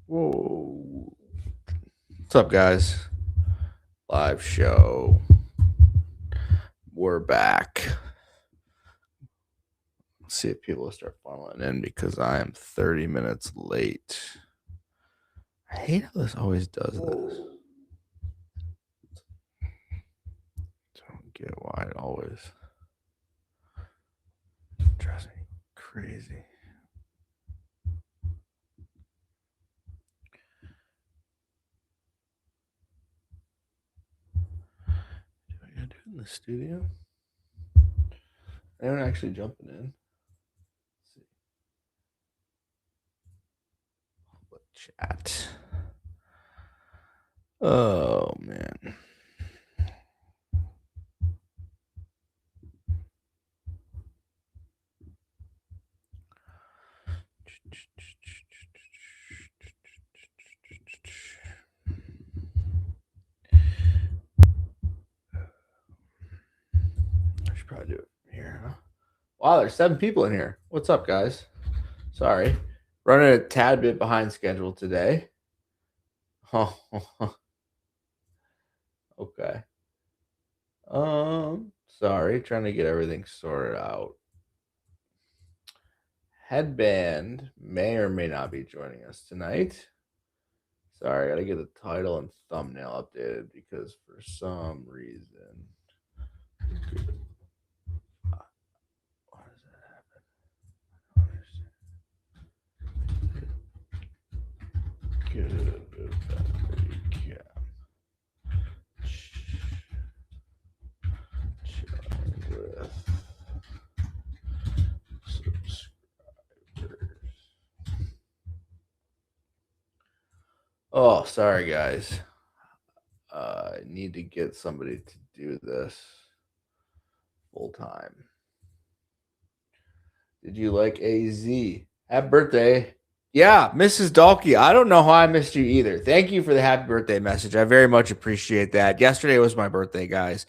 Whoa. What's up, guys? Live show. We're back. Let's see if people start funneling in because I am 30 minutes late. I hate how this always does this. Don't get why it always drives me crazy. Do I gotta do it in the studio? Anyone actually jumping in? Let's see. Public chat. Oh man. I should probably do it here, huh? Wow, there's 7 people in here. What's up, guys? Sorry. Running a tad bit behind schedule today. Oh, okay. Sorry, trying to get everything sorted out. Headband may or may not be joining us tonight. Sorry, I gotta get the title and thumbnail updated because for some reason, why does that happen? I don't understand. Good battery cap. Chilling with subscribers. Oh, sorry guys. I need to get somebody to do this full time. Did you like AZ? Happy birthday. Yeah, Mrs. Dalkey. I don't know how I missed you either. Thank you for the happy birthday message. I very much appreciate that. Yesterday was my birthday, guys.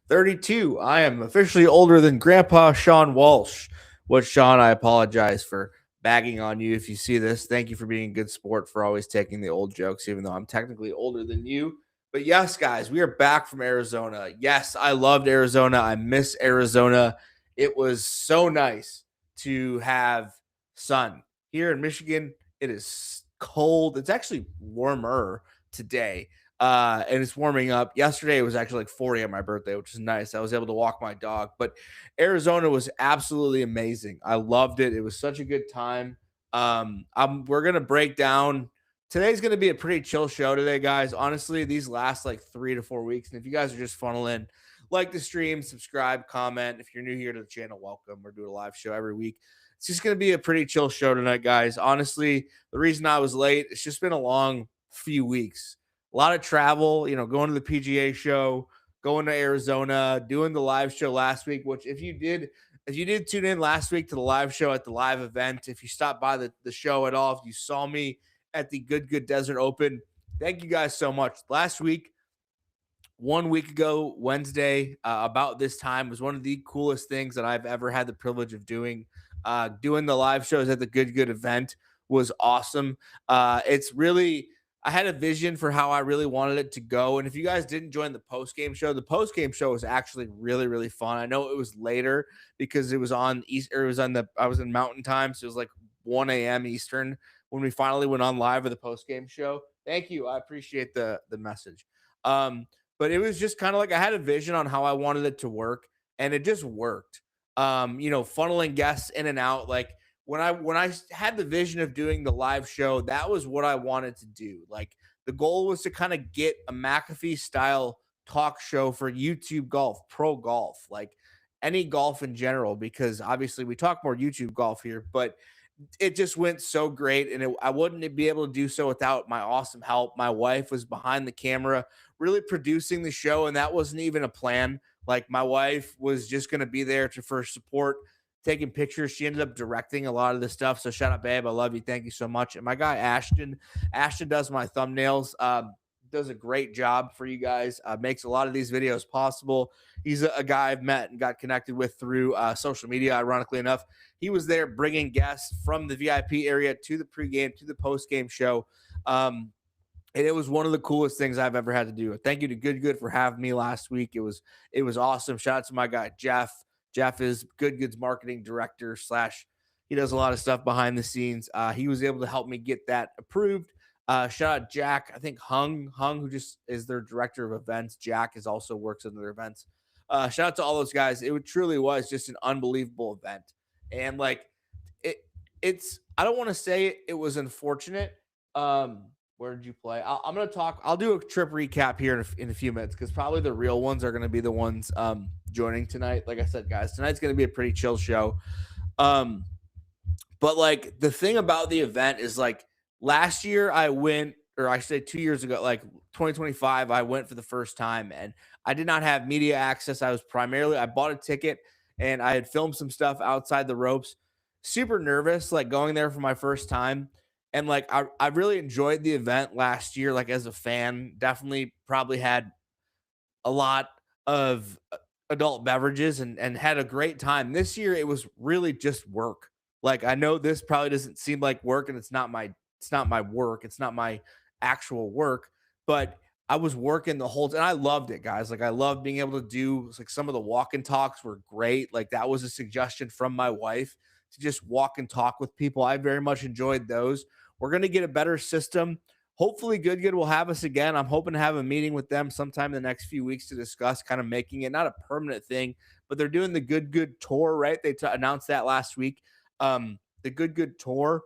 32. I am officially older than Grandpa Sean Walsh. What, Sean, I apologize for bagging on you if you see this. Thank you for being a good sport for always taking the old jokes, even though I'm technically older than you. But yes, guys, we are back from Arizona. Yes, I loved Arizona. I miss Arizona. It was so nice to have sun. Here in Michigan, it is cold. It's actually warmer today. And it's warming up. Yesterday it was actually like 40 on my birthday, which is nice. I was able to walk my dog, but Arizona was absolutely amazing. I loved it. It was such a good time. We're gonna break down. Today's gonna be a pretty chill show today, guys. Honestly, these last like 3 to 4 weeks, and if you guys are just funneling, like the stream, subscribe, comment. If you're new here to the channel, welcome. We're doing a live show every week. It's just going to be a pretty chill show tonight, guys. Honestly, the reason I was late, it's just been a long few weeks. A lot of travel, going to the PGA show, going to Arizona, doing the live show last week, which if you did tune in last week to the live show at the live event, if you stopped by the show at all, if you saw me at the Good Desert Open, thank you guys so much. Last week, 1 week ago, Wednesday, about this time was one of the coolest things that I've ever had the privilege of doing. Doing the live shows at the Good event was awesome. It's really, I had a vision for how I really wanted it to go. And if you guys didn't join the post game show was actually really, really fun. I know it was later because it was on East, or it was on I was in Mountain Time. So it was like 1 a.m. Eastern when we finally went on live with the post game show. Thank you. I appreciate the message. Um, but it was just kind of like I had a vision on how I wanted it to work, and it just worked. Funneling guests in and out. Like when I had the vision of doing the live show, that was what I wanted to do. Like the goal was to kind of get a McAfee style talk show for YouTube golf, pro golf, like any golf in general, because obviously we talk more YouTube golf here, but it just went so great, and I wouldn't be able to do so without my awesome help. My wife was behind the camera really producing the show, and that wasn't even a plan. Like my wife was just going to be there for support, taking pictures. She ended up directing a lot of the stuff, so shout out, babe, I love you, thank you so much. And my guy Ashton does my thumbnails. does a great job for you guys, makes a lot of these videos possible. He's a guy I've met and got connected with through social media, ironically enough. He was there bringing guests from the VIP area to the pregame, to the postgame show. And it was one of the coolest things I've ever had to do. Thank you to Good for having me last week. It was awesome. Shout out to my guy Jeff. Jeff is Good's marketing director slash he does a lot of stuff behind the scenes. He was able to help me get that approved. Shout out Jack. I think Hung, who just is their director of events. Jack is also works in their events. Shout out to all those guys. It truly was just an unbelievable event. And like it, it's I don't want to say it was unfortunate. Where did you play? I'm gonna talk. I'll do a trip recap here in a few minutes because probably the real ones are gonna be the ones joining tonight. Like I said, guys, tonight's gonna be a pretty chill show. Um, but like the thing about the event is like last year I went, or I should say 2 years ago, like 2025, I went for the first time and I did not have media access. I bought a ticket and I had filmed some stuff outside the ropes. Super nervous, like going there for my first time. And like I really enjoyed the event last year, like as a fan. Definitely probably had a lot of adult beverages and had a great time. This year it was really just work. Like I know this probably doesn't seem like work and it's not my work. It's not my actual work, but I was working the whole and I loved it, guys. Like I loved being able to do like some of the walk and talks were great. Like that was a suggestion from my wife to just walk and talk with people. I very much enjoyed those. We're going to get a better system. Hopefully, Good will have us again. I'm hoping to have a meeting with them sometime in the next few weeks to discuss kind of making it not a permanent thing, but they're doing the Good tour, right? They announced that last week. The Good tour,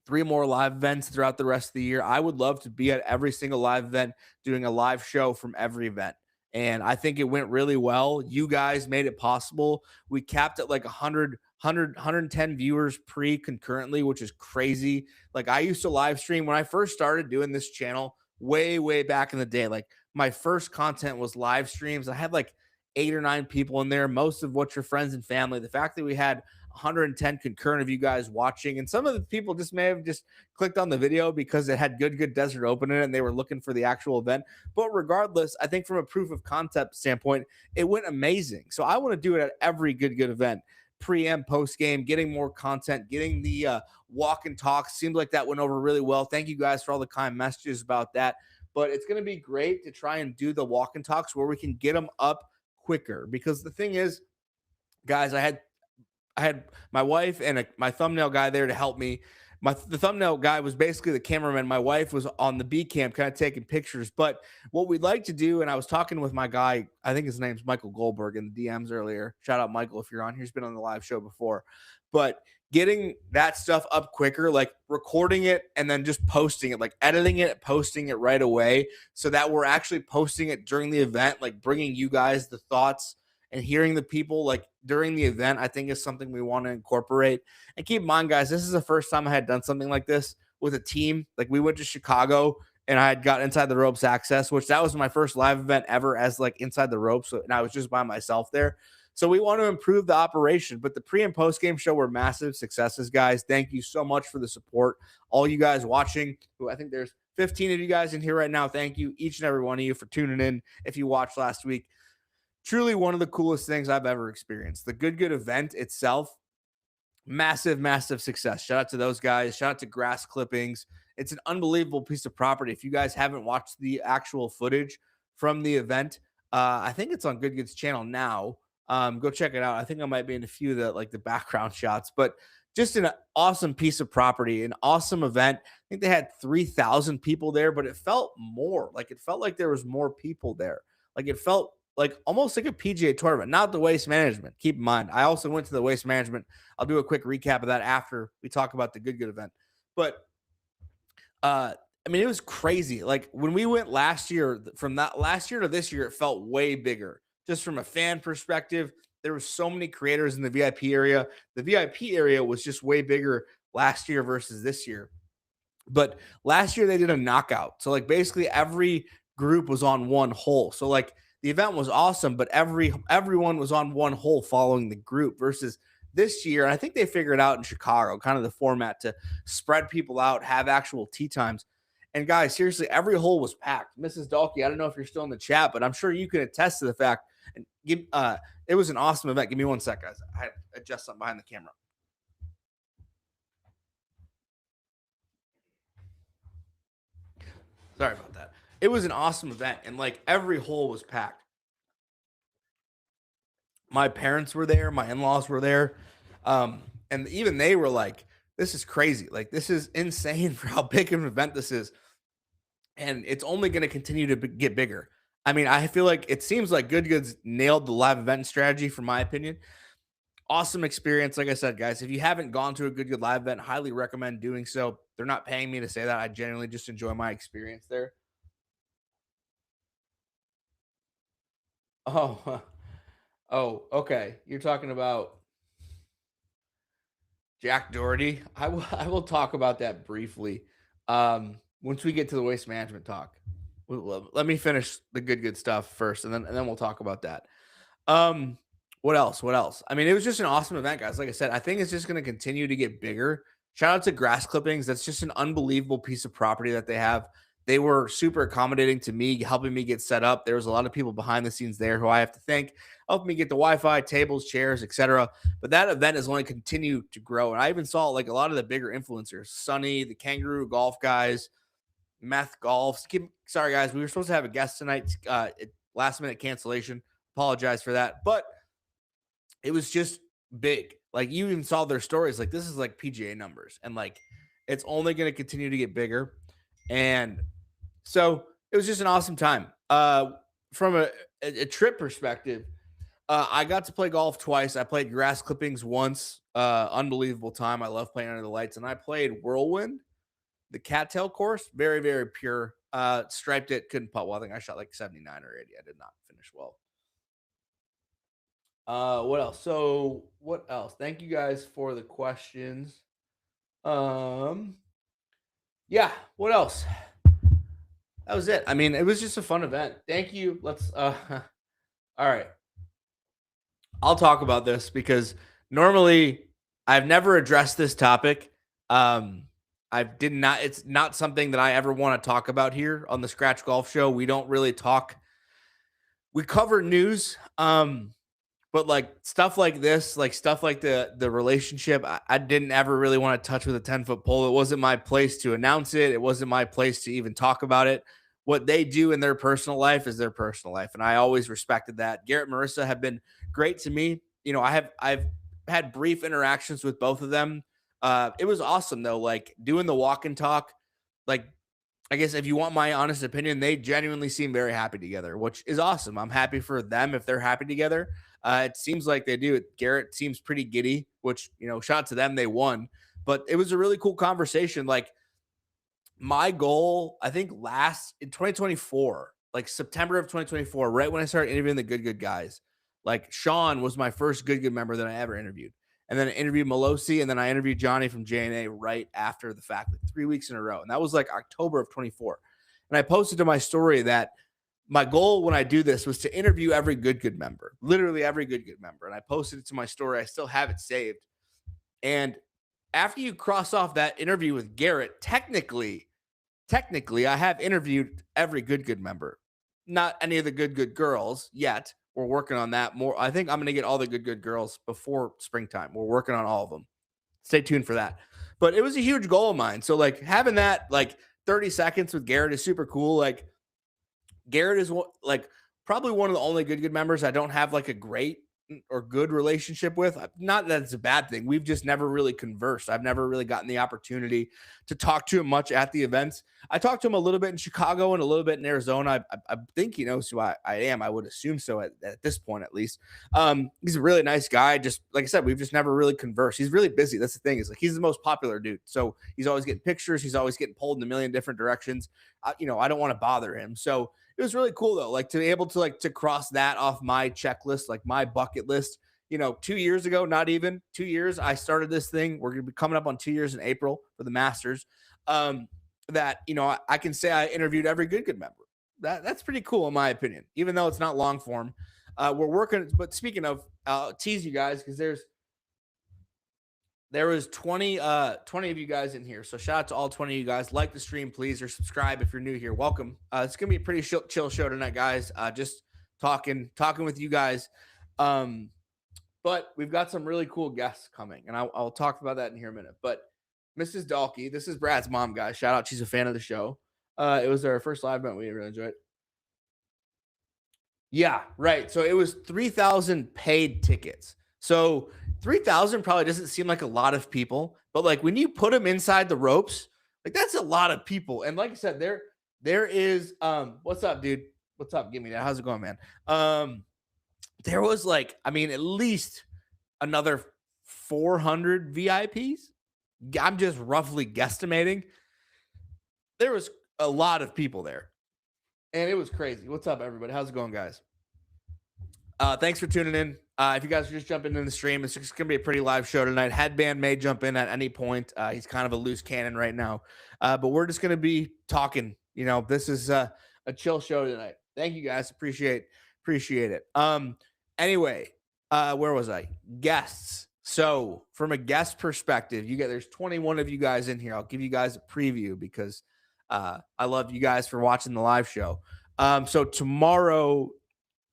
3 more live events throughout the rest of the year. I would love to be at every single live event, doing a live show from every event. And I think it went really well. You guys made it possible. We capped at like 110 viewers concurrently, which is crazy. Like I used to live stream when I first started doing this channel way back in the day. Like my first content was live streams. I had like 8 or 9 people in there, most of which are friends and family. The fact that we had 110 concurrent of you guys watching, and some of the people just may have just clicked on the video because it had Good Desert Open in it and they were looking for the actual event. But regardless, I think from a proof of concept standpoint, it went amazing. So I want to do it at every Good event, pre and post game, getting more content, getting the walk and talk. Seemed like that went over really well. Thank you guys for all the kind messages about that. But it's going to be great to try and do the walk and talks where we can get them up quicker. Because the thing is, guys, I had my wife and my thumbnail guy there to help me. The thumbnail guy was basically the cameraman. My wife was on the B cam, kind of taking pictures. But what we'd like to do, and I was talking with my guy, I think his name's Michael Goldberg in the DMs earlier. Shout out Michael if you're on here. He's been on the live show before. But getting that stuff up quicker, like recording it and then just posting it, like editing it, posting it right away, so that we're actually posting it during the event, like bringing you guys the thoughts and hearing the people like during the event, I think is something we want to incorporate. And keep in mind, guys, this is the first time I had done something like this with a team. Like we went to Chicago and I had got Inside the Ropes access, which that was my first live event ever as like Inside the Ropes. And I was just by myself there. So we want to improve the operation, but the pre and post game show were massive successes, guys. Thank you so much for the support. All you guys watching, who I think there's 15 of you guys in here right now. Thank you, each and every one of you, for tuning in. If you watched last week, truly one of the coolest things I've ever experienced. The Good event itself, massive success. Shout out to those guys. Shout out to Grass Clippings. It's an unbelievable piece of property. If you guys haven't watched the actual footage from the event, I think it's on Good's channel now. Go check it out. I think I might be in a few of the background shots, but just an awesome piece of property, an awesome event. I think they had 3,000 people there, but it felt more like there was more people there. Like it felt like almost like a PGA tournament, not the Waste Management. Keep in mind, I also went to the Waste Management. I'll do a quick recap of that after we talk about the Good event. But I mean, it was crazy. Like when we went last year, from that last year to this year, it felt way bigger. Just from a fan perspective, there were so many creators in the VIP area. The VIP area was just way bigger last year versus this year. But last year they did a knockout. So like basically every group was on one hole. So like the event was awesome, but everyone was on one hole following the group versus this year. And I think they figured out in Chicago kind of the format to spread people out, have actual tee times. And guys, seriously, every hole was packed. Mrs. Dalkey, I don't know if you're still in the chat, but I'm sure you can attest to the fact. And give it was an awesome event. Give me one sec, guys. I adjust something behind the camera. Sorry about that. It was an awesome event, and like every hole was packed. My parents were there, my in-laws were there, and even they were like, "This is crazy! Like this is insane for how big of an event this is." And it's only going to continue to get bigger. I mean, I feel like it seems like Good Goods nailed the live event strategy, from my opinion. Awesome experience. Like I said, guys, if you haven't gone to a Good live event, highly recommend doing so. They're not paying me to say that. I genuinely just enjoy my experience there. Oh, oh, okay. You're talking about Jack Doherty. I will talk about that briefly. Once we get to the waste management talk. Let me finish the good stuff first, and then we'll talk about that. Um, what else? What else? I mean, it was just an awesome event, guys. Like I said, I think it's just going to continue to get bigger. Shout out to Grass Clippings. That's just an unbelievable piece of property that they have. They were super accommodating to me, helping me get set up. There was a lot of people behind the scenes there who I have to thank, helping me get the Wi-Fi, tables, chairs, etc. But that event has only continued to grow, and I even saw like a lot of the bigger influencers, Sunny, the Kangaroo Golf guys, Meth Golf. Sorry, guys, we were supposed to have a guest tonight. Last minute cancellation. Apologize for that, but it was just big. Like you even saw their stories. Like this is like PGA numbers, and like it's only going to continue to get bigger. And so it was just an awesome time. From a trip perspective, I got to play golf twice. I played Grass Clippings once. Unbelievable time. I love playing under the lights, and I played Whirlwind, the cattail course. Very, very pure. Striped it, couldn't putt well. I think I shot like 79 or 80. I did not finish well. What else? So what else? Thank you guys for the questions. Yeah, what else? That was it. I mean, it was just a fun event. Thank you. Let's all right. I'll talk about this because normally I've never addressed this topic. I did not, it's not something that I ever want to talk about here on the Scratch Golf Show. We don't really talk, we cover news. But like stuff like this, like stuff like the relationship, I didn't ever really want to touch with a 10-foot pole. It wasn't my place to announce it. It wasn't my place to even talk about it. What they do in their personal life is their personal life, and I always respected that. Garrett and Marissa have been great to me. You know, I've had brief interactions with both of them. It was awesome though, like doing the walk and talk. Like I guess if you want my honest opinion, they genuinely seem very happy together, which is awesome. I'm happy for them if they're happy together. It seems like they do. Garrett seems pretty giddy, which, you know, shout out to them. They won. But it was a really cool conversation. Like my goal, I think last in 2024, like September of 2024, right when I started interviewing the good guys, like Sean was my first good member that I ever interviewed. And then I interviewed Melosi, and then I interviewed Johnny from JNA right after the fact, like 3 weeks in a row. And that was like October of 24. And I posted to my story that my goal when I do this was to interview every good member, literally every good member. And I posted it to my story. I still have it saved. And after you cross off that interview with Garrett, technically, I have interviewed every good member. Not any of the good girls yet. We're working on that more. I think I'm going to get all the good girls before springtime. We're working on all of them. Stay tuned for that. But it was a huge goal of mine. So like having that like 30 seconds with Garrett is super cool. Like Garrett is like probably one of the only good members I don't have like a great or good relationship with. Not that it's a bad thing. We've just never really conversed. I've never really gotten the opportunity to talk to him much at the events. I talked to him a little bit in Chicago and a little bit in Arizona. I think he knows who I am. I would assume so at this point, at least. He's a really nice guy. Just like I said, we've just never really conversed. He's really busy. That's the thing, is like he's the most popular dude. So he's always getting pictures. He's always getting pulled in a million different directions. I don't want to bother him. So it was really cool though, like to be able to like to cross that off my checklist, like my bucket list. 2 years ago, not even 2 years, I started this thing. We're gonna be coming up on 2 years in April for the Masters. That I can say I interviewed every good member. That's pretty cool in my opinion, even though it's not long form. We're working, but speaking of, I'll tease you guys because There was 20 of you guys in here. So shout out to all 20 of you guys. Like the stream, please, or subscribe if you're new here. Welcome. It's gonna be a pretty chill show tonight, guys. Just talking with you guys. But we've got some really cool guests coming, and I'll talk about that in here in a minute. But Mrs. Dalkey, this is Brad's mom, guys. Shout out, she's a fan of the show. It was our first live event. We really enjoyed it. Yeah, right. So it was 3,000 paid tickets. So 3,000 probably doesn't seem like a lot of people, but like when you put them inside the ropes, like that's a lot of people. And like I said, there is what's up, dude? What's up? Give me that. How's it going, man? There was like, I mean, at least another 400 VIPs. I'm just roughly guesstimating. There was a lot of people there. And it was crazy. What's up, everybody? How's it going, guys? Thanks for tuning in. If you guys are just jumping in the stream, it's just going to be a pretty live show tonight. Headband may jump in at any point. He's kind of a loose cannon right now. But we're just going to be talking. You know, this is a chill show tonight. Thank you, guys. Appreciate it. Anyway, where was I? Guests. So from a guest perspective, there's 21 of you guys in here. I'll give you guys a preview because I love you guys for watching the live show. So tomorrow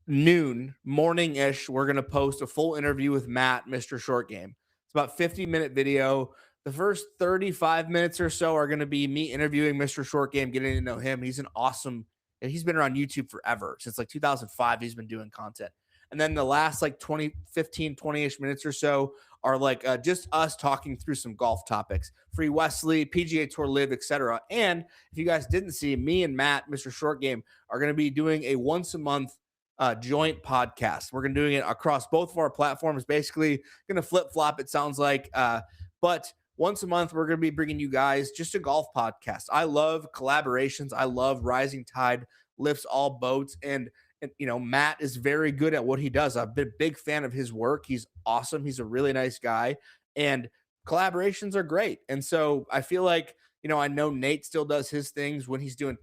morning-ish, we're going to post a full interview with Matt, Mr. Short Game. It's about 50-minute video. The first 35 minutes or so are going to be me interviewing Mr. Short Game, getting to know him. He's he's been around YouTube forever. Since like 2005, he's been doing content. And then the last like 20-ish minutes or so are like just us talking through some golf topics. Free Wesley, PGA Tour Live, etc. And if you guys didn't see, me and Matt, Mr. Short Game, are going to be doing a once-a-month joint podcast. We're going to doing it across both of our platforms, basically going to flip-flop, it sounds like. But once a month, we're going to be bringing you guys just a golf podcast. I love collaborations. I love rising tide lifts all boats. And you know, Matt is very good at what he does. I've been a big fan of his work. He's awesome. He's a really nice guy. And collaborations are great. And so I feel like, you know, I know Nate still does his things when he's doing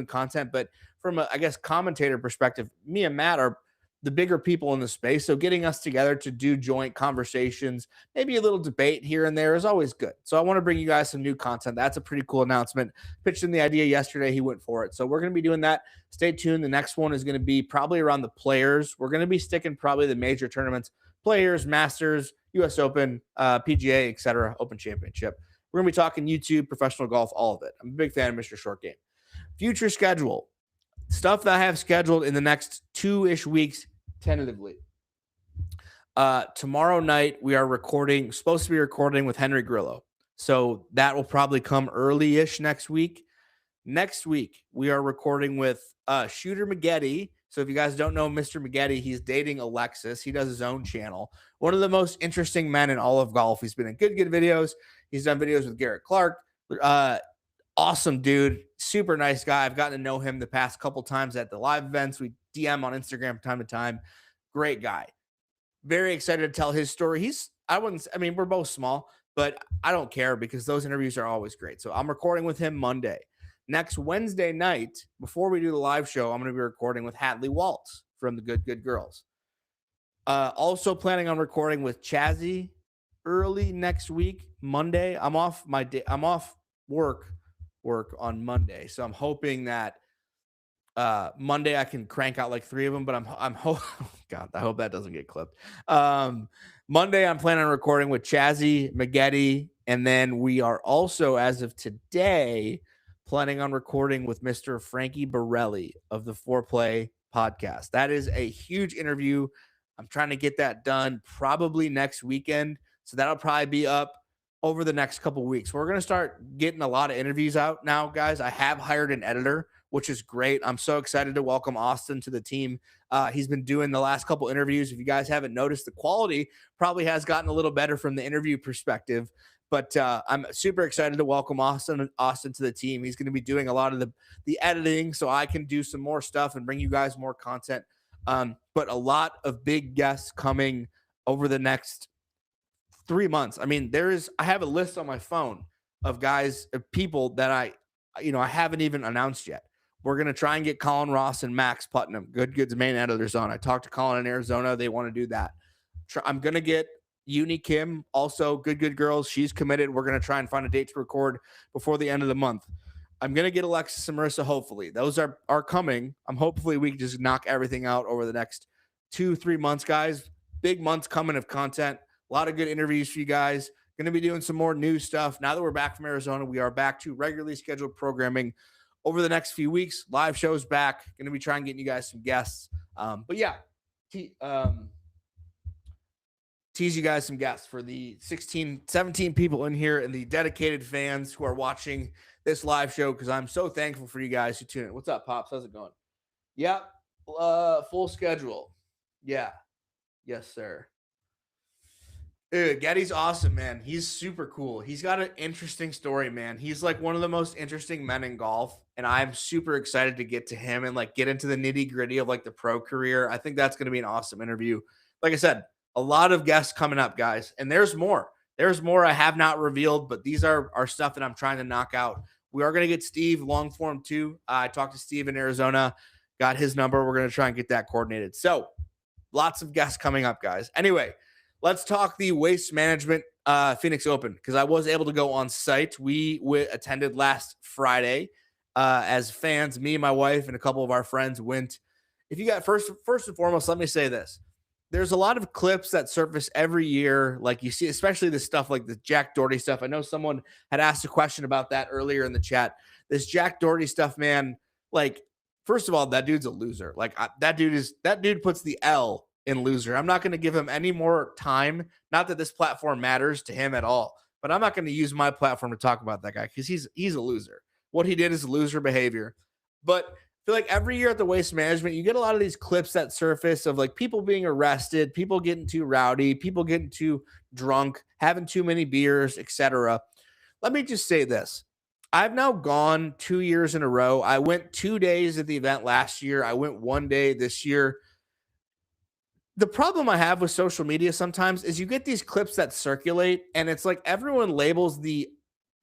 content, but from a, I guess, commentator perspective, me and Matt are the bigger people in the space. So getting us together to do joint conversations, maybe a little debate here and there is always good. So I want to bring you guys some new content. That's a pretty cool announcement. Pitched in the idea yesterday. He went for it. So we're going to be doing that. Stay tuned. The next one is going to be probably around the players. We're going to be sticking probably the major tournaments, Players, Masters, US Open, PGA, etc., Open Championship. We're going to be talking YouTube, professional golf, all of it. I'm a big fan of Mr. Short Game. Future schedule. Stuff that I have scheduled in the next 2-ish weeks, tentatively. Tomorrow night, we are supposed to be recording with Henry Grillo. So that will probably come early-ish next week. Next week, we are recording with Shooter Maggette. So if you guys don't know Mr. Maggette, he's dating Alexis. He does his own channel. One of the most interesting men in all of golf. He's been in good videos. He's done videos with Garrett Clark. Awesome dude, super nice guy. I've gotten to know him the past couple times at the live events. We DM on Instagram from time to time. Great guy. Very excited to tell his story. We're both small, but I don't care because those interviews are always great. So I'm recording with him Monday. Next Wednesday night, before we do the live show, I'm going to be recording with Hadley Waltz from the Good Girls. Also planning on recording with Chazzy early next week, Monday. I'm off work on Monday, so I'm hoping that Monday I can crank out like 3 of them, but God, I hope that doesn't get clipped. Monday I'm planning on recording with Chazzy, Maggette, and then we are also, as of today, planning on recording with Mr. Frankie Borelli of the Foreplay podcast. That is a huge interview. I'm trying to get that done probably next weekend, so that'll probably be up over the next couple of weeks. We're going to start getting a lot of interviews out now, guys. I have hired an editor, which is great. I'm so excited to welcome Austin to the team. He's been doing the last couple interviews. If you guys haven't noticed, the quality probably has gotten a little better from the interview perspective. But I'm super excited to welcome Austin to the team. He's going to be doing a lot of the editing so I can do some more stuff and bring you guys more content. But a lot of big guests coming over the next 3 months. I mean, I have a list on my phone of people that I haven't even announced yet. We're going to try and get Colin Ross and Max Putnam, Good's main editors on. I talked to Colin in Arizona. They want to do that. I'm going to get Uni Kim, also good girls. She's committed. We're going to try and find a date to record before the end of the month. I'm going to get Alexis and Marissa, hopefully. Those are coming. Hopefully we can just knock everything out over the next 2-3 months, guys. Big months coming of content. A lot of good interviews for you guys. Going to be doing some more new stuff. Now that we're back from Arizona, we are back to regularly scheduled programming over the next few weeks. Live shows back. Going to be trying getting you guys some guests. But yeah, tease you guys some guests for the 17 people in here and the dedicated fans who are watching this live show, because I'm so thankful for you guys who tune in. What's up, Pops? How's it going? Yep. Full schedule. Yeah. Yes, sir. Getty's awesome, man. He's super cool. He's got an interesting story, man. He's like one of the most interesting men in golf, and I'm super excited to get to him and like get into the nitty gritty of like the pro career. I think that's going to be an awesome interview. Like I said, a lot of guests coming up, guys, and there's more. There's more I have not revealed, but these are stuff that I'm trying to knock out. We are going to get Steve long form too. I talked to Steve in Arizona, got his number. We're going to try and get that coordinated. So lots of guests coming up, guys. Anyway, let's talk the Waste Management Phoenix Open, because I was able to go on site. We attended last Friday as fans. Me and my wife and a couple of our friends went. If you got first and foremost, let me say this. There's a lot of clips that surface every year, like you see, especially the stuff like the Jack Doherty stuff. I know someone had asked a question about that earlier in the chat. This Jack Doherty stuff, man, like, first of all, that dude's a loser. Like that dude puts the L in loser. I'm not going to give him any more time. Not that this platform matters to him at all, but I'm not going to use my platform to talk about that guy because he's a loser. What he did is loser behavior. But I feel like every year at the Waste Management, you get a lot of these clips that surface of like people being arrested, people getting too rowdy, people getting too drunk, having too many beers, etc. Let me just say this. I've now gone 2 years in a row. I went 2 days at the event last year. I went 1 day this year. The problem I have with social media sometimes is you get these clips that circulate, and it's like everyone labels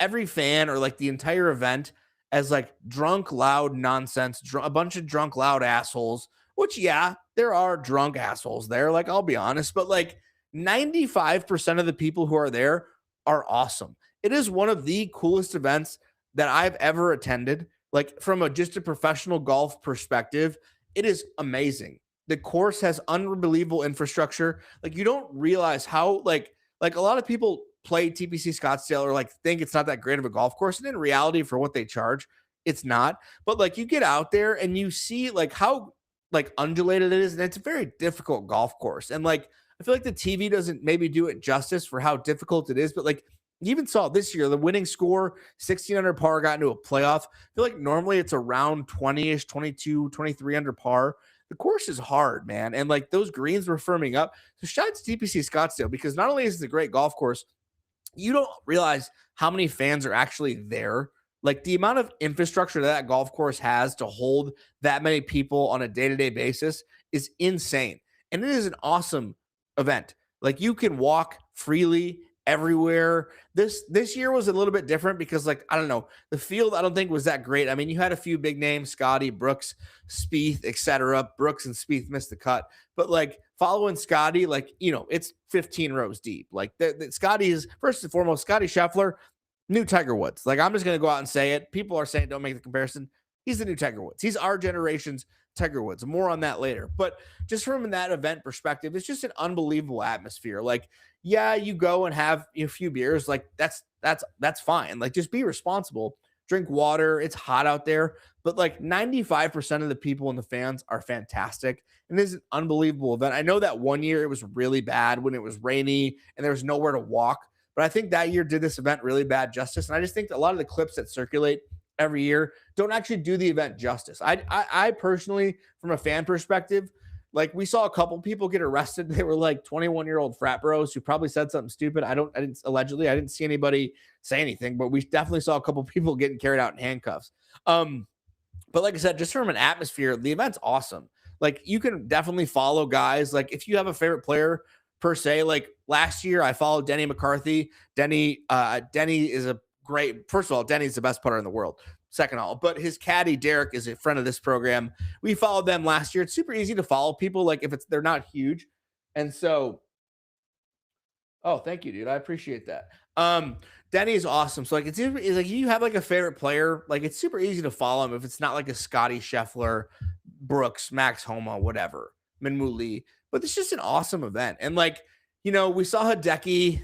every fan or like the entire event as like drunk, loud nonsense, a bunch of drunk, loud assholes, which, yeah, there are drunk assholes there. Like, I'll be honest, but like 95% of the people who are there are awesome. It is one of the coolest events that I've ever attended. Like, from just a professional golf perspective, it is amazing. The course has unbelievable infrastructure. Like, you don't realize how like a lot of people play TPC Scottsdale or like think it's not that great of a golf course. And in reality, for what they charge, it's not. But like you get out there and you see like how like undulated it is, and it's a very difficult golf course. And like I feel like the TV doesn't maybe do it justice for how difficult it is. But like you even saw this year, the winning score, 16 under par, got into a playoff. I feel like normally it's around 20-ish, 22, 23 under par. The course is hard, man. And like those greens were firming up. So shout out to TPC Scottsdale, because not only is it a great golf course, you don't realize how many fans are actually there. Like the amount of infrastructure that golf course has to hold that many people on a day-to-day basis is insane. And it is an awesome event. Like you can walk freely everywhere. This year was a little bit different because, like, I don't know, the field I don't think was that great. I mean, you had a few big names, Scotty, Brooks, Spieth, etc. Brooks and Spieth missed the cut, but like following Scotty, like, you know, it's 15 rows deep. Like Scotty is, first and foremost, Scotty Scheffler, new Tiger Woods. Like, I'm just gonna go out and say it. People are saying don't make the comparison. He's the new Tiger Woods. He's our generation's Tiger Woods. More on that later. But just from that event perspective, it's just an unbelievable atmosphere. Like, yeah, you go and have a few beers. Like that's fine. Like, just be responsible. Drink water. It's hot out there. But like 95% of the people and the fans are fantastic. And it is an unbelievable event. I know that one year it was really bad when it was rainy and there was nowhere to walk. But I think that year did this event really bad justice. And I just think a lot of the clips that circulate every year don't actually do the event justice. I personally, from a fan perspective, like we saw a couple people get arrested. They were like 21-year-old frat bros who probably said something stupid. I didn't see anybody say anything, but we definitely saw a couple people getting carried out in handcuffs. But like I said, just from an atmosphere, the event's awesome. Like you can definitely follow guys. Like if you have a favorite player per se, like last year I followed Denny McCarthy. Denny is a great, first of all, Denny's the best putter in the world. Second of all, but his caddy Derek is a friend of this program. We followed them last year. It's super easy to follow people, like if they're not huge. And so Oh, thank you, dude. I appreciate that. Denny is awesome. So like it's like you have like a favorite player, like it's super easy to follow him if it's not like a Scotty Scheffler, Brooks, Max Homa, whatever, Minwoo Lee. But it's just an awesome event. And like, we saw Hideki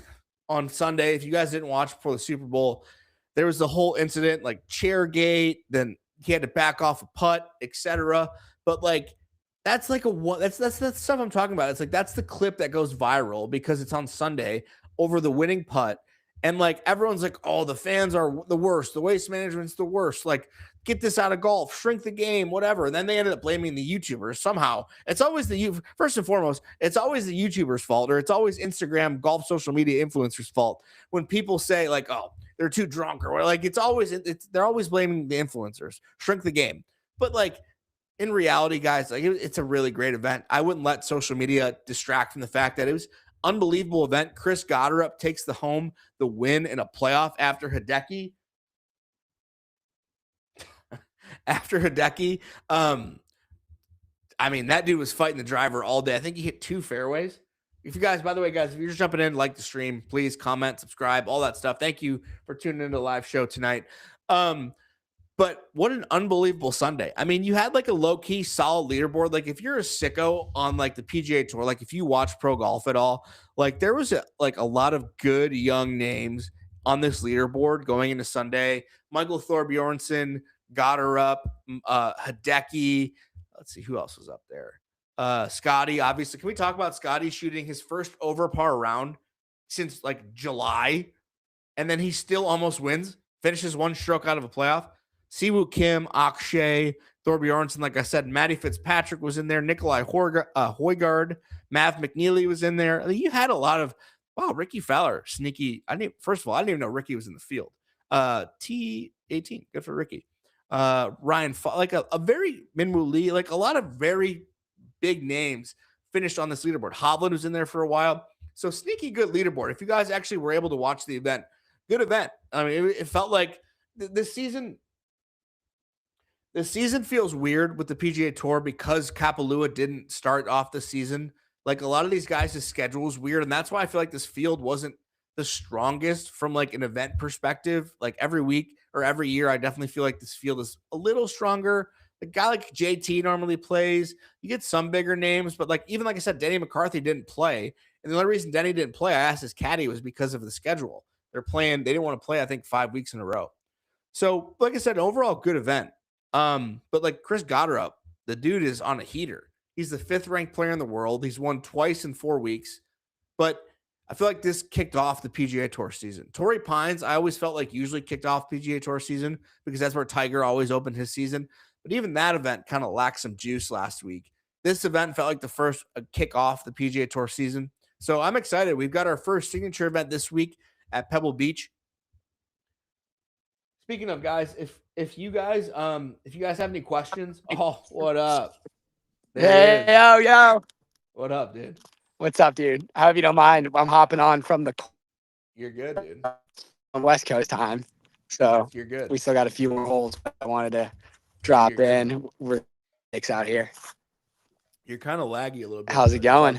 on Sunday. If you guys didn't watch before the Super Bowl, there was the whole incident, like chairgate, then he had to back off a putt, etc. But like that's like a one. That's stuff I'm talking about. It's like that's the clip that goes viral because it's on Sunday over the winning putt, and like everyone's like, "Oh, the fans are the worst. The waste management's the worst. Like, get this out of golf, shrink the game, whatever." And then they ended up blaming the YouTubers somehow. It's always first and foremost. It's always the YouTubers' fault, or it's always Instagram golf social media influencers' fault when people say like, "Oh, they're too drunk," or like they're always blaming the influencers. Shrink the game, but like in reality, guys, like it's a really great event. I wouldn't let social media distract from the fact that it was unbelievable event. Chris Goddard takes the win in a playoff after Hideki. After Hideki, I mean that dude was fighting the driver all day. I think he hit 2 fairways. If you guys, by the way, guys, if you're just jumping in, like the stream, please comment, subscribe, all that stuff. Thank you for tuning into the live show tonight. But what an unbelievable Sunday. I mean, you had like a low-key solid leaderboard. Like if you're a sicko on like the PGA Tour, like if you watch pro golf at all, like there was a lot of good young names on this leaderboard going into Sunday. Michael Thorbjornsen, Goddard, Hideki. Let's see who else was up there. Scotty, obviously. Can we talk about Scotty shooting his first over par round since like July? And then he still almost wins, finishes one stroke out of a playoff. Siwoo Kim, Akshay, Thorbjornsen, like I said, Matty Fitzpatrick was in there. Nikolai Højgaard, Mav McNeely was in there. I mean, you had a lot of Ricky Fowler, sneaky. First of all, I didn't even know Ricky was in the field. T18, good for Ricky. Ryan, like a very Minwoo Lee, like a lot of very big names finished on this leaderboard. Hovland was in there for a while. So sneaky good leaderboard. If you guys actually were able to watch the event, good event. I mean, it felt like this season. This season feels weird with the PGA Tour because Kapalua didn't start off the season. Like a lot of these guys' schedule is weird, and that's why I feel like this field wasn't the strongest from like an event perspective. Like every week or every year, I definitely feel like this field is a little stronger. A guy like JT normally plays. You get some bigger names, but like even like I said, Denny McCarthy didn't play, and the only reason Denny didn't play, I asked his caddy, was because of the schedule. They're playing. They didn't want to play. I think 5 weeks in a row. So, like I said, overall good event. But like Chris Goddard, the dude is on a heater. He's the 5th ranked player in the world. He's won twice in 4 weeks. But I feel like this kicked off the PGA Tour season. Torrey Pines, I always felt like usually kicked off PGA Tour season because that's where Tiger always opened his season. But even that event kind of lacked some juice last week. This event felt like the first kick off the PGA Tour season. So I'm excited. We've got our first signature event this week at Pebble Beach. Speaking of guys, if you guys have any questions, what up? There hey, yo. What up, dude? What's up, dude? I hope you don't mind. I'm hopping on from the You're good, dude. On West Coast time. So you're good. We still got a few more holes, but I wanted to drop in. We're out here. You're kind of laggy a little bit. How's it going?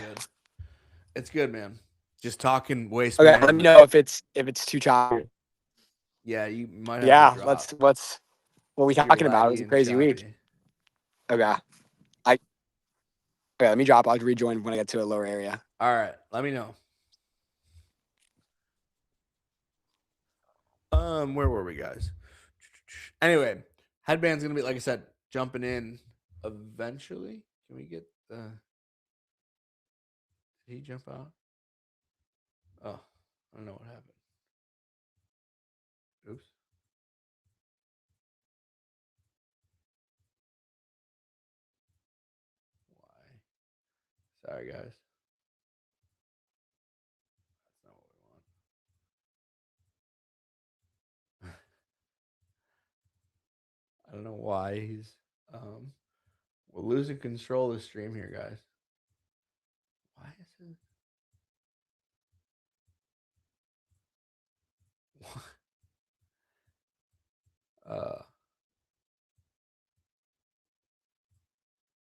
It's good, man. Just talking waste. Okay, let me know if it's too choppy. Yeah, you might have to drop. What are we talking about? It was a crazy week. Okay. Okay, let me drop. I'll rejoin when I get to a lower area. All right, let me know. Where were we, guys? Anyway, headband's gonna be, like I said, jumping in eventually. Can we get the? Did he jump out? Oh, I don't know what happened. Oops. Why? Sorry, guys. That's not what we want. I don't know why he's we're losing control of the stream here, guys. Why is it?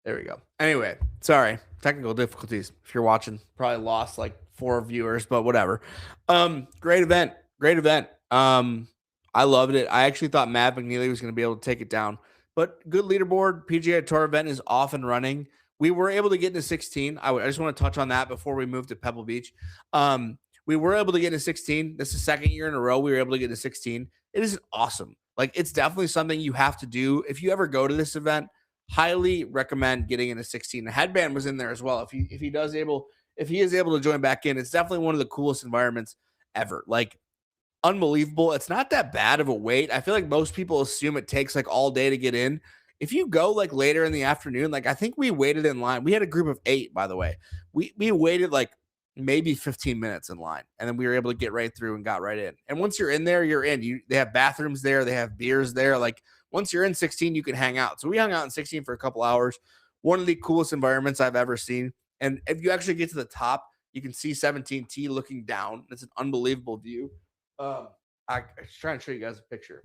There we go. Anyway, sorry, technical difficulties. If you're watching, probably lost like 4 viewers, but whatever. Great event, great event. I loved it. I actually thought Matt McNeely was going to be able to take it down, but good leaderboard. PGA Tour event is off and running. We were able to get into 16. I just want to touch on that before we move to Pebble Beach. We were able to get into 16. This is the second year in a row we were able to get into 16. It is awesome. Like, it's definitely something you have to do if you ever go to this event. Highly recommend getting into 16. The headband was in there as well. If he is able to join back in, it's definitely one of the coolest environments ever. Like, unbelievable. It's not that bad of a wait. I feel like most people assume it takes like all day to get in. If you go like later in the afternoon, like I think we waited in line. We had a group of 8, by the way. We waited like maybe 15 minutes in line, and then we were able to get right through and got right in. And once you're in there, you're in. They have bathrooms there, they have beers there. Like, once you're in 16, you can hang out. So we hung out in 16 for a couple hours. One of the coolest environments I've ever seen. And if you actually get to the top, you can see 17T looking down. It's an unbelievable view. I was trying to show you guys a picture.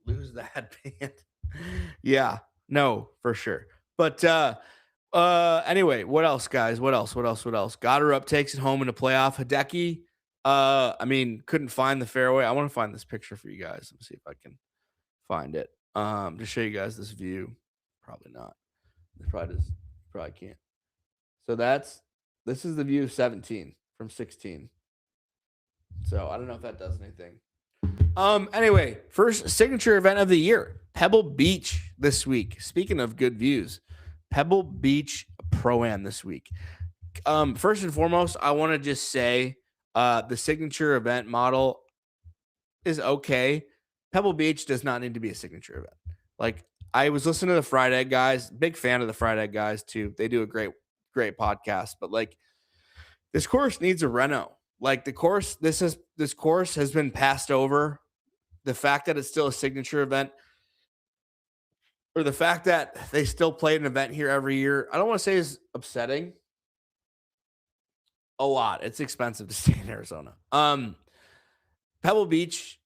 Lose the headband. Yeah, no, for sure. But anyway, what else, guys? What else? Goddard takes it home in the playoff. Hideki, I mean, couldn't find the fairway. I want to find this picture for you guys. Let me see if I can find it. To show you guys this view. Probably not. It probably can't. So this is the view of 17 from 16. So I don't know if that does anything. Anyway, first signature event of the year, Pebble Beach this week. Speaking of good views, Pebble Beach Pro-Am this week. First and foremost, I want to just say the signature event model is okay. Pebble Beach does not need to be a signature event. Like, I was listening to the Fried Egg guys, big fan of the Fried Egg guys too. They do a great podcast, but like, this course needs a reno. Like, this course has been passed over. The fact that it's still a signature event, or the fact that they still play an event here every year, I don't want to say is upsetting. A lot. It's expensive to stay in Arizona. Pebble Beach,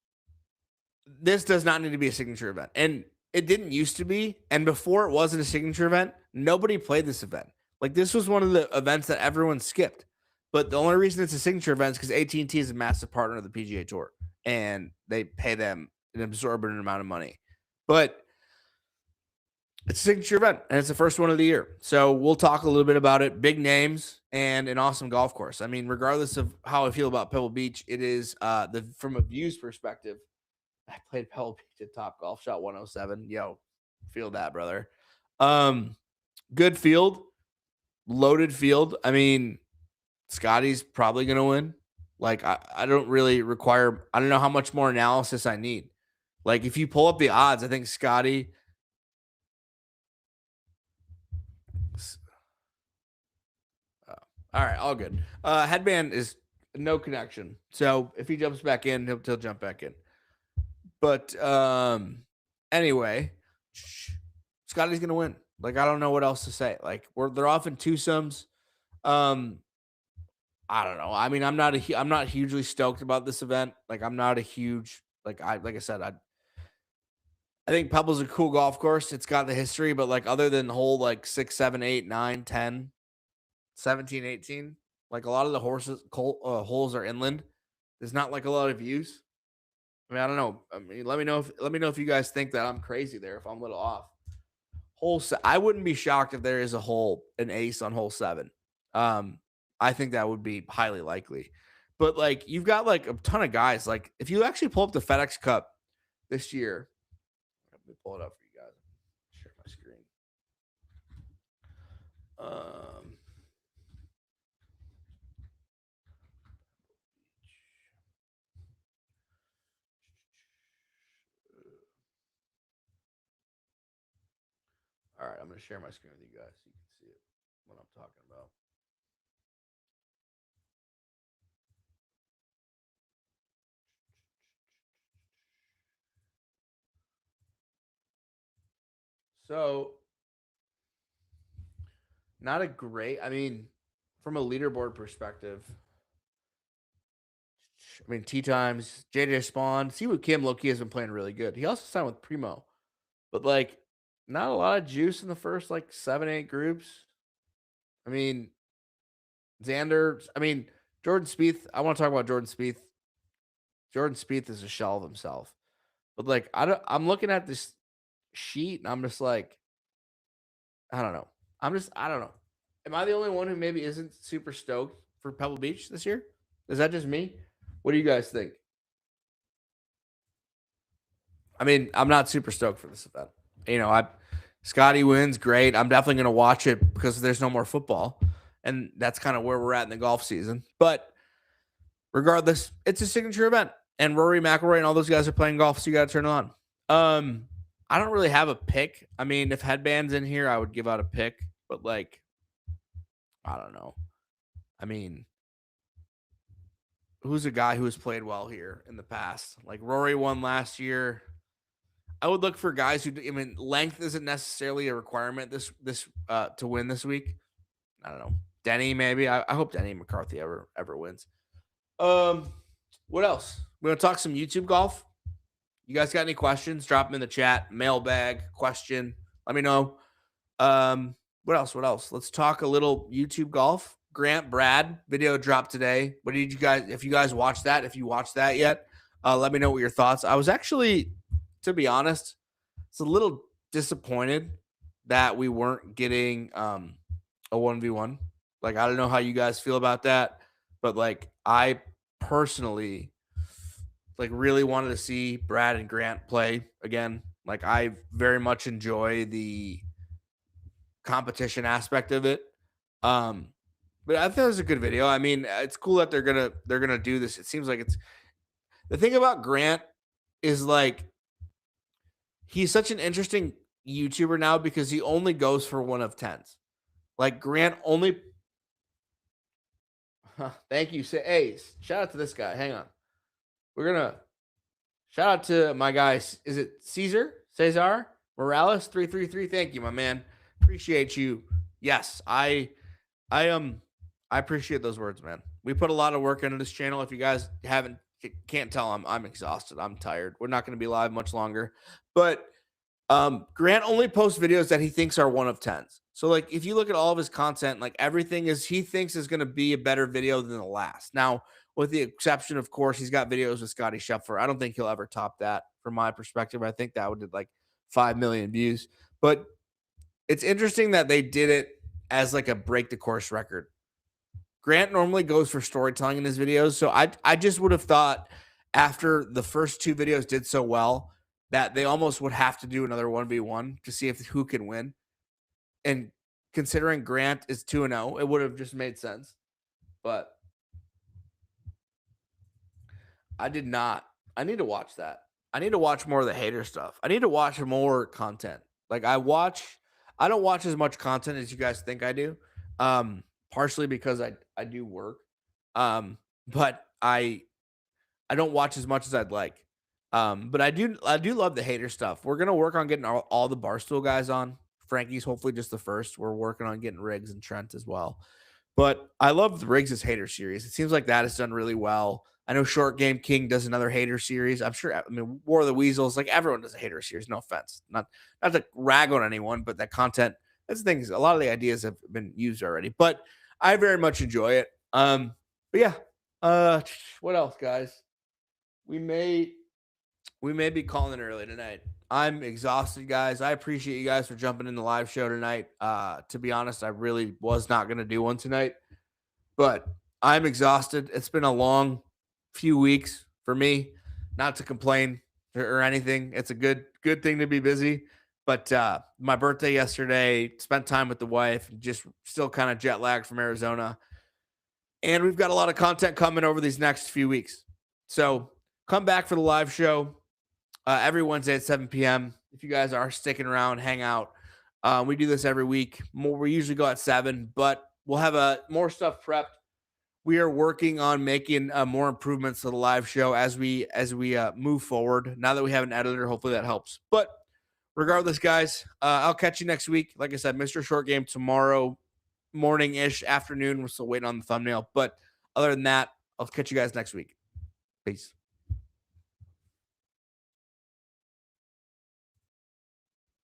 this does not need to be a signature event. And it didn't used to be. And before it wasn't a signature event, nobody played this event. Like, this was one of the events that everyone skipped. But the only reason it's a signature event is because AT&T is a massive partner of the PGA Tour, and they pay them an exorbitant amount of money. But it's a signature event, and it's the first one of the year. So we'll talk a little bit about it. Big names and an awesome golf course. I mean, regardless of how I feel about Pebble Beach, it is from a views perspective. I played Pebble Beach at Top Golf, shot 107. Yo, feel that, brother. Good field, loaded field. I mean, Scotty's probably going to win. Like, I don't really require, I don't know how much more analysis I need. Like, if you pull up the odds, I think Scotty. All right, all good. Headband is no connection. So if he jumps back in, he'll jump back in. But anyway, Scotty's going to win. Like, I don't know what else to say. Like, they're off in twosomes. I don't know. I mean, I'm not hugely stoked about this event. Like, I'm not a huge, like I said, I think Pebble's a cool golf course. It's got the history, but like, other than hole like 6, 7, 8, 9, 10, 17, 18, like, a lot of the holes are inland. There's not like a lot of views. I mean, I don't know. I mean, let me know if you guys think that I'm crazy there, if I'm a little off. I wouldn't be shocked if there is an ace on hole 7. I think that would be highly likely. But like, you've got like a ton of guys. Like, if you actually pull up the FedEx Cup this year, let me pull it up for you guys. Share my screen. All right, I'm going to share my screen with you guys so you can see it, what I'm talking about. So, not a great, I mean, from a leaderboard perspective, I mean, T times, JJ Spawn, see what Kim Loki has been playing really good. He also signed with Primo, but like, Not a lot of juice in the first like 7, 8 groups. I mean, Xander. I mean, Jordan Spieth. I want to talk about Jordan Spieth. Jordan Spieth is a shell of himself. But like, I'm looking at this sheet and I'm just like, I don't know. I don't know. Am I the only one who maybe isn't super stoked for Pebble Beach this year? Is that just me? What do you guys think? I mean, I'm not super stoked for this event. Scotty wins, great. I'm definitely going to watch it because there's no more football, and that's kind of where we're at in the golf season. But regardless, it's a signature event, and Rory McIlroy and all those guys are playing golf, so you got to turn it on. I don't really have a pick. I mean, if headbands in here, I would give out a pick, but like, I don't know. I mean, who's a guy who has played well here in the past? Like Rory won last year. I would look for guys who. I mean, length isn't necessarily a requirement this to win this week. I don't know. Denny, maybe. I hope Denny McCarthy ever wins. What else? We're gonna talk some YouTube golf. You guys got any questions? Drop them in the chat. Mailbag question. Let me know. What else? Let's talk a little YouTube golf. Grant Brad video dropped today. What did you guys? If you guys watched that, if you watched that yet, let me know what your thoughts. I was actually, to be honest, it's a little disappointed that we weren't getting a 1v1. Like, I don't know how you guys feel about that, but like, I personally like really wanted to see Brad and Grant play again. Like, I very much enjoy the competition aspect of it. But I thought it was a good video. I mean, it's cool that they're gonna do this. It seems like it's the thing about Grant is like he's such an interesting YouTuber now because he only goes for 1 of 10s. Like Grant only. Thank you. Say, hey, shout out to this guy. Hang on. We're gonna shout out to my guys. Is it Cesar Morales 333? Thank you, my man. Appreciate you. Yes, I appreciate those words, man. We put a lot of work into this channel. If you guys can't tell, I'm exhausted. I'm tired. We're not going to be live much longer. But Grant only posts videos that he thinks are 1 of 10s. So like if you look at all of his content, like everything is he thinks is going to be a better video than the last. Now, with the exception, of course, he's got videos with Scotty Scheffler. I don't think he'll ever top that from my perspective. I think that would did like 5 million views. But it's interesting that they did it as like a break the course record. Grant normally goes for storytelling in his videos. So I just would have thought after the first 2 videos did so well that they almost would have to do another 1v1 to see if who can win. And considering Grant is 2-0, it would have just made sense. But I did not. I need to watch that. I need to watch more of the hater stuff. I need to watch more content. Like I don't watch as much content as you guys think I do. Partially because I do work. But I don't watch as much as I'd like. But I do love the hater stuff. We're gonna work on getting all the Barstool guys on. Frankie's hopefully just the first. We're working on getting Riggs and Trent as well. But I love the Riggs' hater series. It seems like that has done really well. I know Short Game King does another hater series. I'm sure. I mean, War of the Weasels, like everyone does a hater series. No offense, not to rag on anyone, but that content, that's the things. A lot of the ideas have been used already, but I very much enjoy it. But yeah. What else, guys? We may be calling it early tonight. I'm exhausted, guys. I appreciate you guys for jumping in the live show tonight. To be honest, I really was not going to do one tonight, but I'm exhausted. It's been a long few weeks for me, not to complain or anything. It's a good thing to be busy, but my birthday yesterday, spent time with the wife, just still kind of jet lagged from Arizona. And we've got a lot of content coming over these next few weeks. So come back for the live show. Every Wednesday at 7 p.m. If you guys are sticking around, hang out. We do this every week. We usually go at 7, but we'll have more stuff prepped. We are working on making more improvements to the live show as we move forward. Now that we have an editor, hopefully that helps. But regardless, guys, I'll catch you next week. Like I said, Mr. Short Game tomorrow morning-ish, afternoon. We're still waiting on the thumbnail. But other than that, I'll catch you guys next week. Peace.